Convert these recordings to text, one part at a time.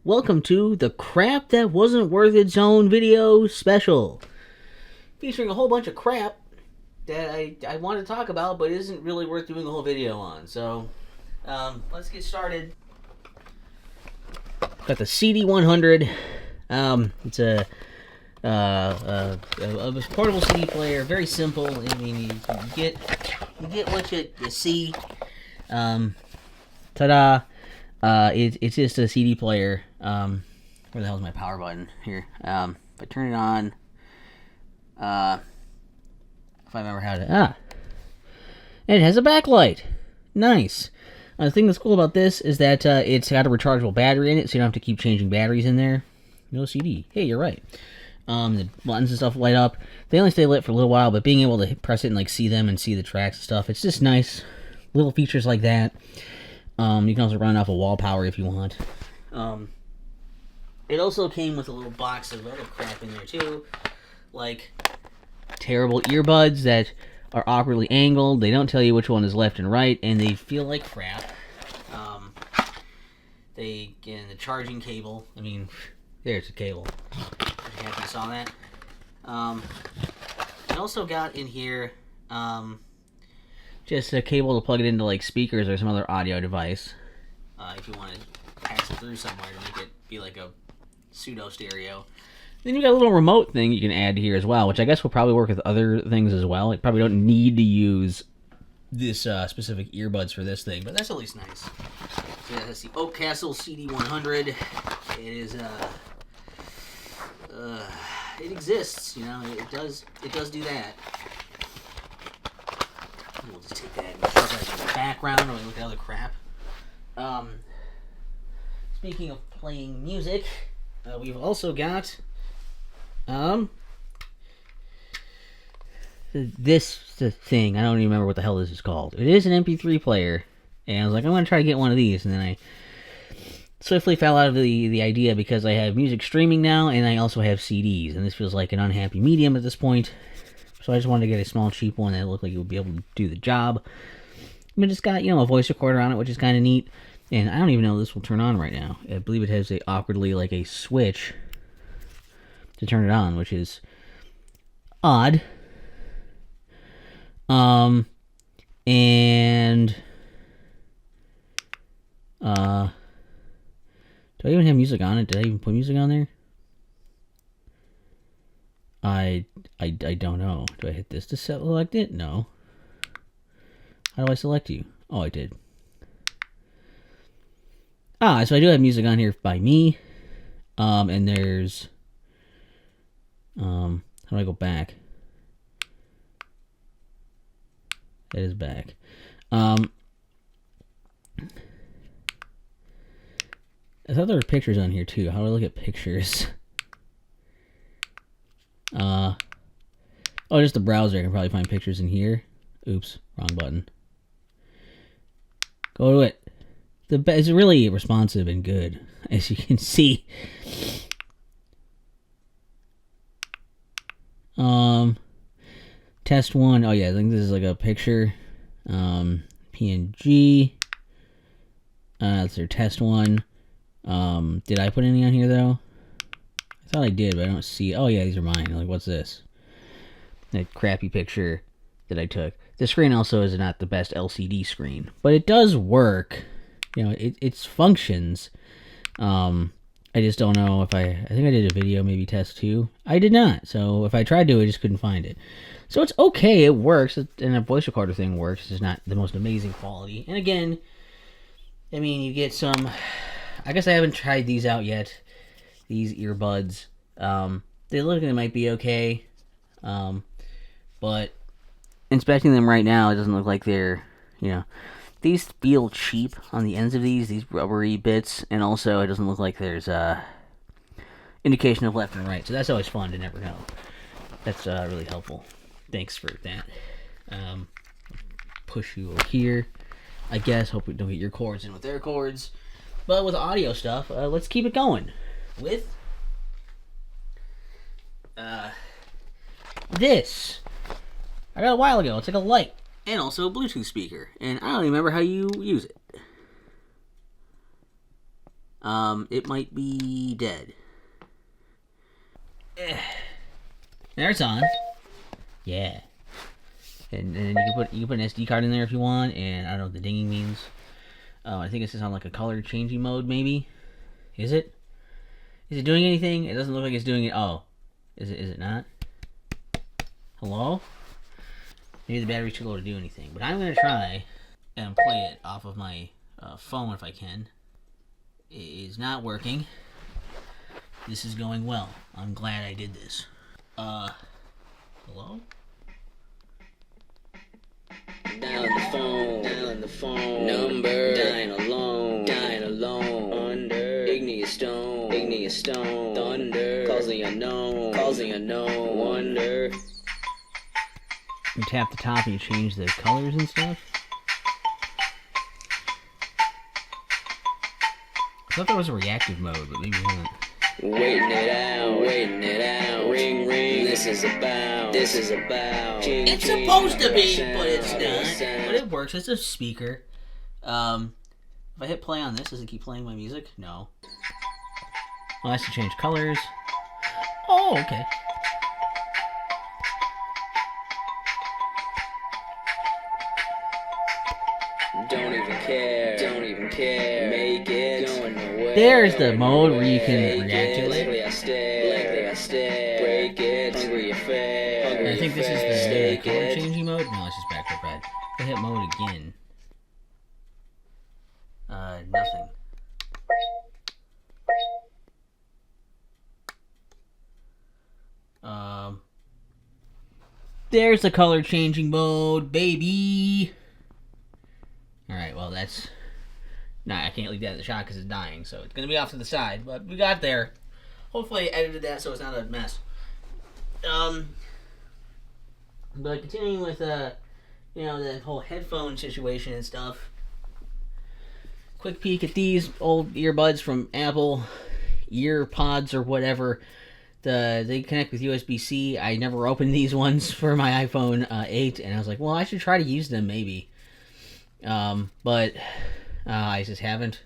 welcome to the Crap That Wasn't Worth Its Own video special. Featuring a whole bunch of crap that I want to talk about, but isn't really worth doing a whole video on. So, let's get started. Got the CD100. It's a portable CD player, very simple. I mean, you get what you see. Ta-da! It's just a CD player. Where the hell's my power button? Here. If I turn it on, if I remember how to, and it has a backlight. Nice. The thing that's cool about this is that it's got a rechargeable battery in it, so you don't have to keep changing batteries in there. No CD. Hey, you're right. The buttons and stuff light up. They only stay lit for a little while, but being able to press it and like see them and see the tracks and stuff, it's just nice. Little features like that. You can also run it off of wall power if you want. It also came with a little box of other crap in there too, like terrible earbuds that are awkwardly angled. They don't tell you which one is left and right, and they feel like crap. The charging cable. I mean, there's the cable. I'm happy you saw that. I also got in here just a cable to plug it into like speakers or some other audio device. If you want to pass it through somewhere to make it be like a pseudo stereo. Then you got a little remote thing you can add here as well, which I guess will probably work with other things as well. You probably don't need to use this specific earbuds for this thing, but that's at least nice. So yeah, that's the Oak Castle CD100. It is it exists, you know. It does do that. We'll just take that and shove that in the background while we look at other crap. Speaking of playing music, we've also got this thing. I don't even remember what the hell this is called. It is an MP3 player, and I was like, I'm going to try to get one of these, and then I swiftly fell out of the idea because I have music streaming now, and I also have CDs, and this feels like an unhappy medium at this point. So I just wanted to get a small, cheap one that looked like it would be able to do the job. I mean, it's got, you know, a voice recorder on it, which is kind of neat. And I don't even know if this will turn on right now. I believe it has awkwardly like a switch to turn it on, which is odd. And do I even have music on it? Did I even put music on there? I don't know. Do I hit this to select it? No. How do I select you? Oh, I did. So I do have music on here by me. And there's how do I go back? It is back. I thought there were pictures on here too. How do I look at pictures? Oh, just the browser. I can probably find pictures in here. Oops, wrong button. Go to it. It's really responsive and good, as you can see. Test one. Oh yeah, I think this is like a picture. PNG. That's their test one. Did I put any on here though? I thought I did, but I don't see. Oh yeah, these are mine. Like, what's this? That crappy picture that I took. The screen also is not the best LCD screen, but it does work. You know, it's functions. I just don't know if I think I did a video, maybe test 2. I did not. So if I tried to, I just couldn't find it. So it's okay. It works, and a voice recorder thing works. It's not the most amazing quality. And again, I mean, you get some. I guess I haven't tried these out yet. These earbuds. They look like they might be okay. But inspecting them right now, it doesn't look like they're, you know, these feel cheap on the ends of these rubbery bits, and also it doesn't look like there's indication of left and right. So that's always fun to never know. That's really helpful. Thanks for that. Push you over here, I guess. Hope we don't get your cords in with their cords. But with audio stuff, let's keep it going with this. I got a while ago. It's like a light and also a Bluetooth speaker, and I don't even remember how you use it. It might be dead. There, it's on. Yeah. And then you can put an SD card in there if you want, and I don't know what the dinging means. I think it's just on like a color changing mode, maybe. Is it? Is it doing anything? It doesn't look like it's doing it. Oh, is it not? Hello? Maybe the battery's too low to do anything. But I'm gonna try and play it off of my phone if I can. It is not working. This is going well. I'm glad I did this. Hello? Dialing the phone, number, dying alone, under, igneous stone, thunder, calls the unknown, wonder. You tap the top and you change the colors and stuff? I thought that was a reactive mode, but maybe not. Waiting it out, ring, this is about, ching, It's ching, supposed to be, sound, but it's not. sound. But it works, it's a speaker. If I hit play on this, does it keep playing my music? No. Oh, I have to change colors. Oh, okay. Don't even care, make it, going nowhere. There's the mode where you can react to it. Likely I stare, break it, hungry affair, I think this is the color changing mode. No, it's just back to red. If I hit mode again. Nothing. There's the color changing mode, baby. Alright, well that's... Nah, I can't leave that in the shot because it's dying, so it's going to be off to the side, but we got there. Hopefully I edited that so it's not a mess. But continuing with, the whole headphone situation and stuff. Quick peek at these old earbuds from Apple, EarPods or whatever. They connect with USB-C. I never opened these ones for my iPhone 8, and I was like, well, I should try to use them maybe. But I just haven't.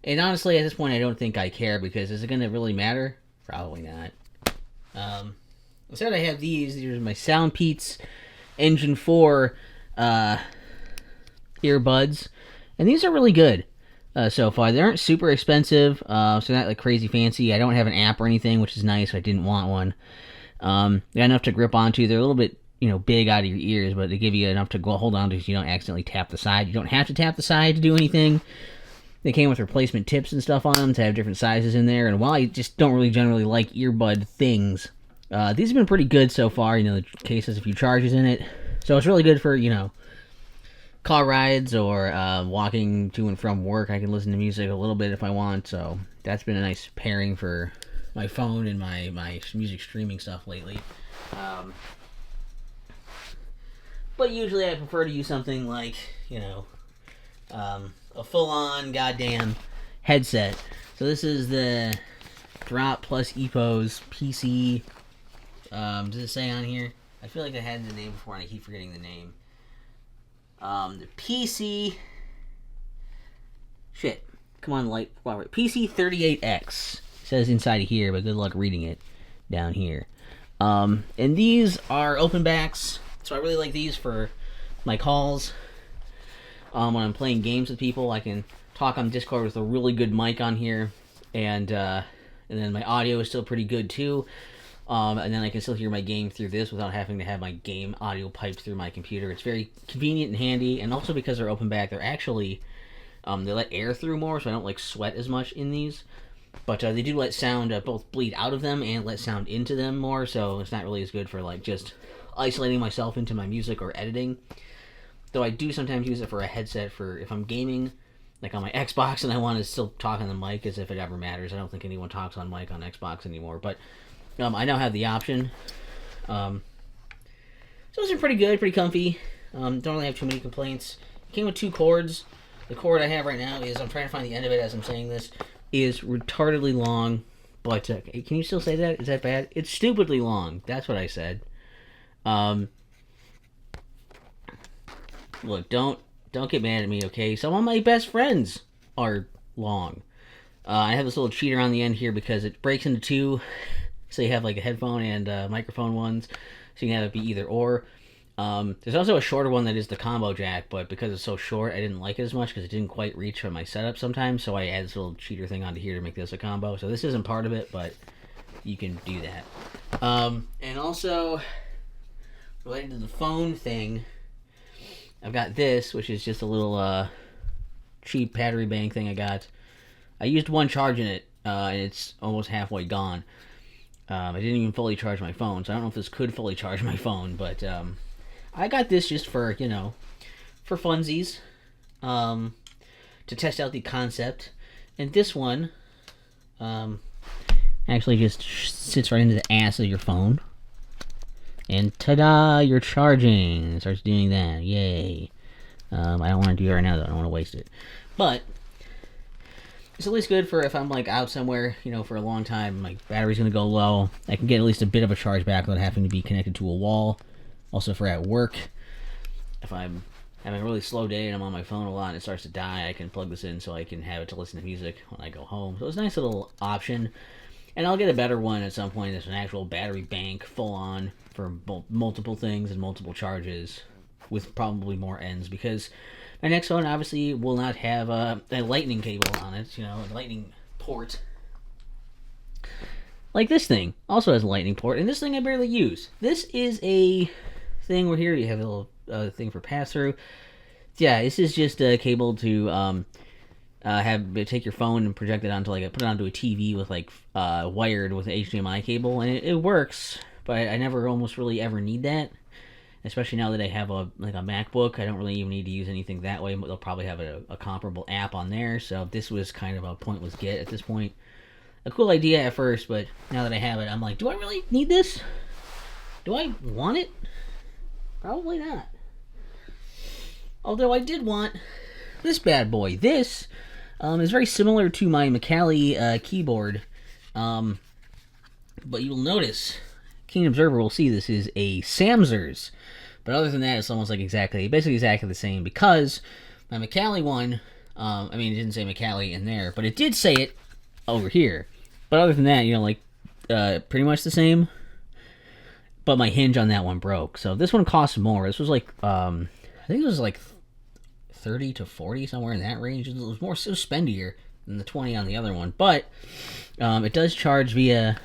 And honestly, at this point, I don't think I care, because is it going to really matter? Probably not. Instead, I have these. These are my Soundpeats Engine 4 earbuds, and these are really good so far. They aren't super expensive, so not like crazy fancy. I don't have an app or anything, which is nice. I didn't want one. They got enough to grip onto. They're a little bit big out of your ears, but they give you enough to go hold on to so you don't accidentally tap the side. You don't have to tap the side to do anything. They came with replacement tips and stuff on them to have different sizes in there, and while I just don't really generally like earbud things, these have been pretty good so far. The case has a few charges in it, so it's really good for, car rides or walking to and from work. I can listen to music a little bit if I want, so that's been a nice pairing for my phone and my music streaming stuff lately. But usually I prefer to use something like, a full-on goddamn headset. So this is the Drop Plus Epos PC. Does it say on here? I feel like I had the name before and I keep forgetting the name. The PC... Shit. Come on, light. PC38X. It says inside of here, but good luck reading it down here. And these are open backs. So I really like these for my calls. When I'm playing games with people, I can talk on Discord with a really good mic on here, and then my audio is still pretty good too. And then I can still hear my game through this without having to have my game audio piped through my computer. It's very convenient and handy, and also because they're open back, they're actually they let air through more, so I don't sweat as much in these. But they do let sound both bleed out of them and let sound into them more, so it's not really as good for just isolating myself into my music or editing. Though I do sometimes use it for a headset for if I'm gaming, like on my Xbox, and I want to still talk on the mic as if it ever matters. I don't think anyone talks on mic on Xbox anymore, but I now have the option. So those are pretty good, pretty comfy. Don't really have too many complaints. It came with 2 cords. The cord I have right now is, I'm trying to find the end of it as I'm saying this, is retardedly long. But can you still say that? Is that bad? It's stupidly long. That's what I said. Look, don't get mad at me, okay? Some of my best friends are long. I have this little cheater on the end here because it breaks into two. So you have like a headphone and microphone ones, so you can have it be either or. There's also a shorter one that is the combo jack, but because it's so short, I didn't like it as much because it didn't quite reach for my setup sometimes. So I add this little cheater thing onto here to make this a combo. So this isn't part of it, but you can do that. And also, related to the phone thing, I've got this, which is just a little cheap battery bank thing I got. I used one charge in it, and it's almost halfway gone. I didn't even fully charge my phone, so I don't know if this could fully charge my phone, but I got this just for, for funsies, to test out the concept. And this one actually just sits right into the ass of your phone. And ta-da, you're charging. It starts doing that. Yay. I don't want to do it right now, though. I don't want to waste it. But it's at least good for if I'm like out somewhere, for a long time. My battery's going to go low. I can get at least a bit of a charge back without having to be connected to a wall. Also for at work. If I'm having a really slow day and I'm on my phone a lot and it starts to die, I can plug this in so I can have it to listen to music when I go home. So it's a nice little option. And I'll get a better one at some point. It's an actual battery bank, full on, for multiple things and multiple charges, with probably more ends, because my next phone obviously will not have a lightning cable on it, a lightning port. Like this thing also has a lightning port, and this thing I barely use. This is a thing where here you have a little thing for pass through. Yeah, this is just a cable to take your phone and project it onto put it onto a TV with wired with an HDMI cable, and it works. But I never almost really ever need that, especially now that I have a MacBook. I don't really even need to use anything that way. They'll probably have a comparable app on there, so this was kind of a pointless get at this point. A cool idea at first, but now that I have it, I'm like, do I really need this? Do I want it? Probably not. Although I did want this bad boy. This is very similar to my Macally keyboard, but you'll notice, Keen Observer will see this is a Samsers. But other than that, it's almost basically the same, because my Macally one, it didn't say Macally in there, but it did say it over here. But other than that, pretty much the same. But my hinge on that one broke. So this one costs more. This was I think it was 30 to 40, somewhere in that range. It was spendier than the 20 on the other one. But it does charge via,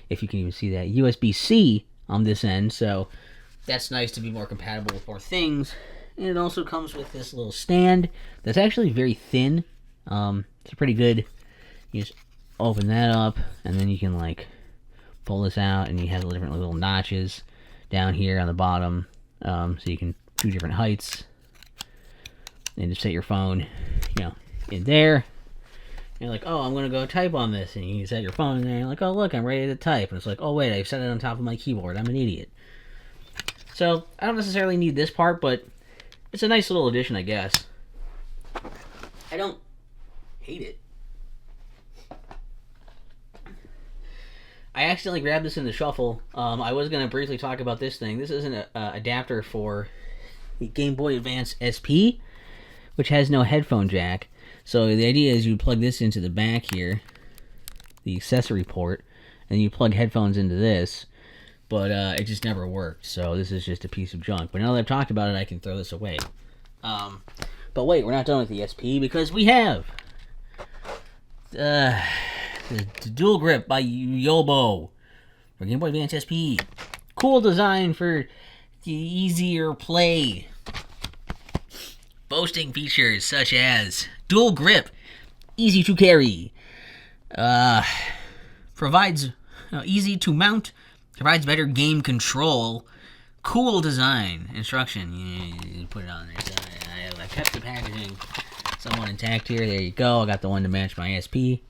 if you can even see that, USB-C on this end. So that's nice to be more compatible with more things. And it also comes with this little stand that's actually very thin. It's pretty good. You just open that up, and then you can pull this out, and you have the different little notches down here on the bottom, so you can do different heights, and just set your phone, in there. And you're like, oh, I'm gonna go type on this, and you set your phone in there, and you're like, oh, look, I'm ready to type, and it's like, oh wait, I've set it on top of my keyboard. I'm an idiot. So I don't necessarily need this part, but it's a nice little addition, I guess. I don't hate it. I accidentally grabbed this in the shuffle. I was going to briefly talk about this thing. This is an adapter for the Game Boy Advance SP, which has no headphone jack. So the idea is you plug this into the back here, the accessory port, and you plug headphones into this. But it just never worked. So this is just a piece of junk. But now that I've talked about it, I can throw this away. But wait, we're not done with the SP, because we have the Dual Grip by Yobo for Game Boy Advance SP. Cool design for the easier play. Boasting features such as Dual Grip, easy to carry, provides easy to mount, provides better game control, cool design. Instruction, you put it on there. So I kept the packaging somewhat intact here. There you go. I got the one to match my SP.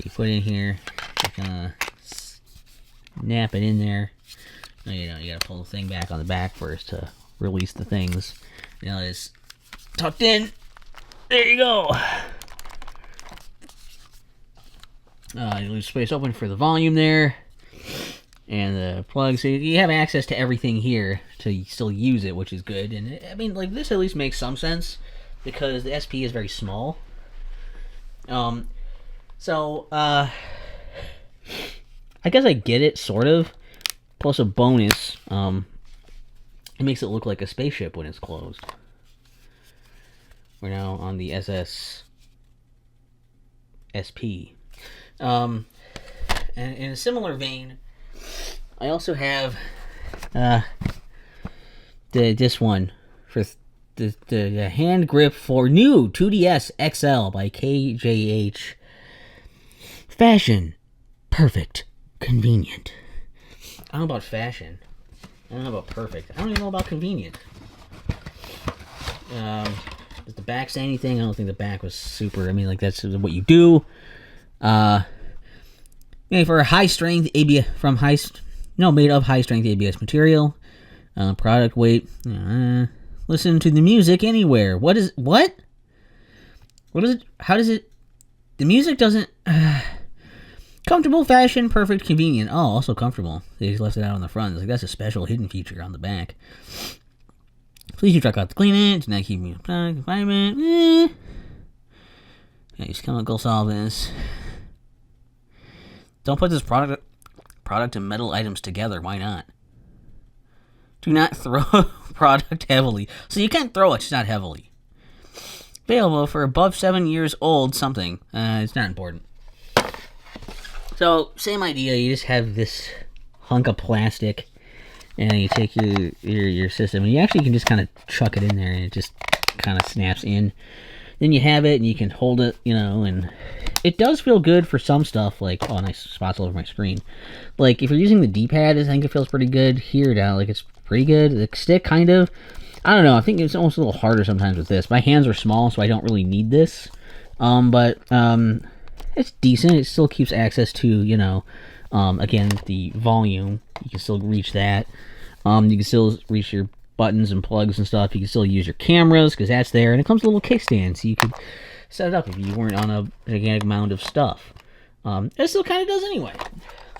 You put in here, you kind of snap it in there. You gotta pull the thing back on the back first to release the things. It's tucked in. There you go. You leave space open for the volume there, and the plug, so you have access to everything here to still use it, which is good. And this at least makes some sense, because the SP is very small. So, I guess I get it, sort of. Plus a bonus, it makes it look like a spaceship when it's closed. We're now on the SP. And in a similar vein, I also have this one for the hand grip for new 2DS XL by KJH. Fashion, perfect, convenient. I don't know about fashion. I don't know about perfect. I don't even know about convenient. Does the back say anything? I don't think the back was super. I mean, like, that's what you do. For a high strength ABS made of high strength ABS material. Product weight. Listen to the music anywhere. What is it? How does it? The music doesn't. Comfortable, fashion, perfect, convenient. Oh, also comfortable. They just left it out on the front. It's like, that's a special hidden feature on the back. Please check out the clean it. Do not keep me environment. Use chemical solvents. Don't put this product and metal items together. Why not? Do not throw product heavily. So you can't throw it, just not heavily. Available for above 7 years old something. It's not important. So, same idea. You just have this hunk of plastic, and you take your system, and you actually can just kind of chuck it in there, and it just kind of snaps in. Then you have it, and you can hold it, and it does feel good for some stuff, like, oh, nice spots all over my screen. Like, if you're using the D-pad, I think it feels pretty good. Here, down, like, it's pretty good. The stick, kind of. I don't know. I think it's almost a little harder sometimes with this. My hands are small, so I don't really need this. But it's decent. It still keeps access to, again, the volume. You can still reach that. You can still reach your buttons and plugs and stuff. You can still use your cameras, because that's there. And it comes with a little kickstand, so you could set it up if you weren't on a gigantic mound of stuff. It still kind of does anyway.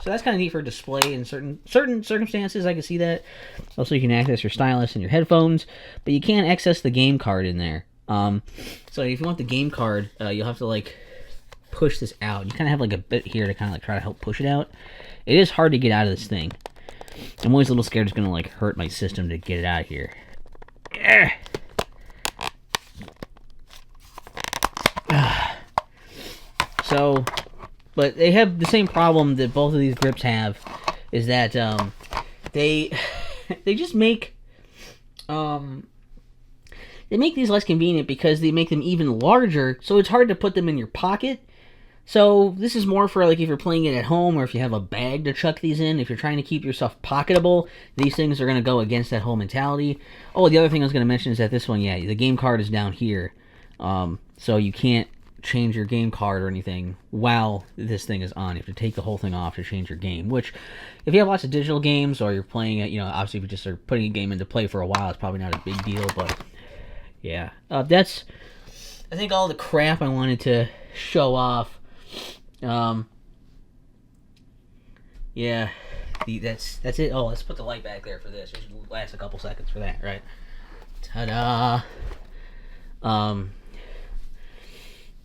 So that's kind of neat for display in certain circumstances. I can see that. Also, you can access your stylus and your headphones, but you can't access the game card in there. So if you want the game card, you'll have to, like, push this out. You kind of have, like, a bit here to kind of, like, try to help push it out. It is hard to get out of this thing. I'm always a little scared it's going to, like, hurt my system to get it out of here. So, but they have the same problem that both of these grips have, is that they just make they make these less convenient because they make them even larger, so it's hard to put them in your pocket. So this is more for, like, if you're playing it at home, or if you have a bag to chuck these in. If you're trying to keep yourself pocketable, these things are going to go against that whole mentality. Oh, the other thing I was going to mention is that this one, yeah, the game card is down here. So you can't change your game card or anything while this thing is on. You have to take the whole thing off to change your game, which, if you have lots of digital games, or you're playing it, obviously if you just are putting a game into play for a while, it's probably not a big deal, but yeah. That's, I think, all the crap I wanted to show off. Yeah, that's it. Oh, let's put the light back there for this. It should last a couple seconds for that, right? Ta-da!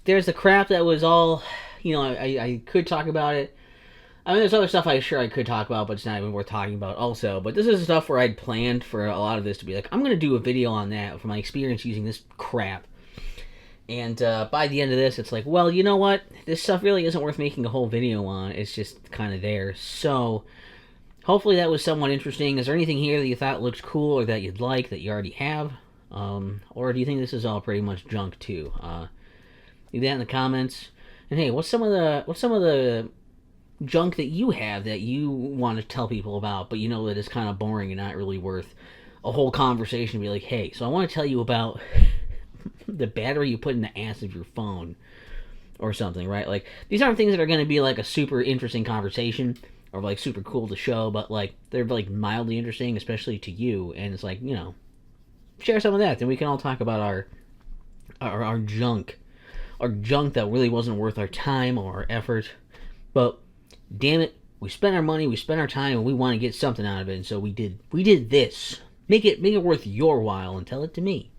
There's the crap that was all, I could talk about it. I mean, there's other stuff I could talk about, but it's not even worth talking about also. But this is stuff where I'd planned for a lot of this to be like, I'm going to do a video on that, for my experience using this crap. And by the end of this, it's like, well, you know what? This stuff really isn't worth making a whole video on. It's just kind of there. So, hopefully that was somewhat interesting. Is there anything here that you thought looked cool, or that you'd like, that you already have? Or do you think this is all pretty much junk too? Leave that in the comments. And hey, what's some of the junk that you have that you want to tell people about, but you know that it's kind of boring and not really worth a whole conversation? Be like, hey, so I want to tell you about the battery you put in the ass of your phone, or something, right? Like, these aren't things that are going to be like a super interesting conversation, or like super cool to show, but like, they're like mildly interesting, especially to you, and it's like, share some of that, then we can all talk about our junk. Our junk that really wasn't worth our time or our effort. But damn it, we spent our money, we spent our time, and we want to get something out of it, and so we did this. Make it worth your while, and tell it to me.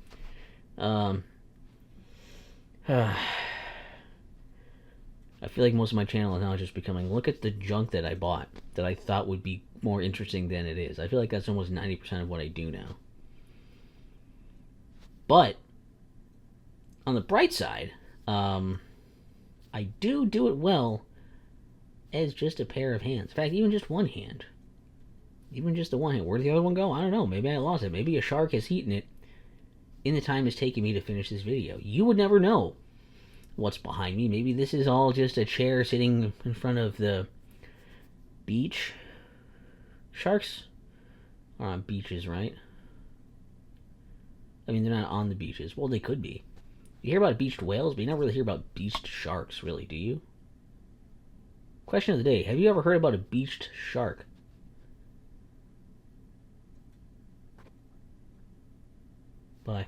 I feel like most of my channel is now just becoming, look at the junk that I bought that I thought would be more interesting than it is. I feel like that's almost 90% of what I do now. But on the bright side, I do it well as just a pair of hands. In fact, even just one hand. Even just the one hand. Where'd the other one go? I don't know. Maybe I lost it. Maybe a shark has eaten it in the time it's taken me to finish this video. You would never know what's behind me. Maybe this is all just a chair sitting in front of the beach. Sharks are on beaches, right? I mean, they're not on the beaches. Well, they could be. You hear about beached whales, but you never really hear about beached sharks, really, do you? Question of the day. Have you ever heard about a beached shark? Bye.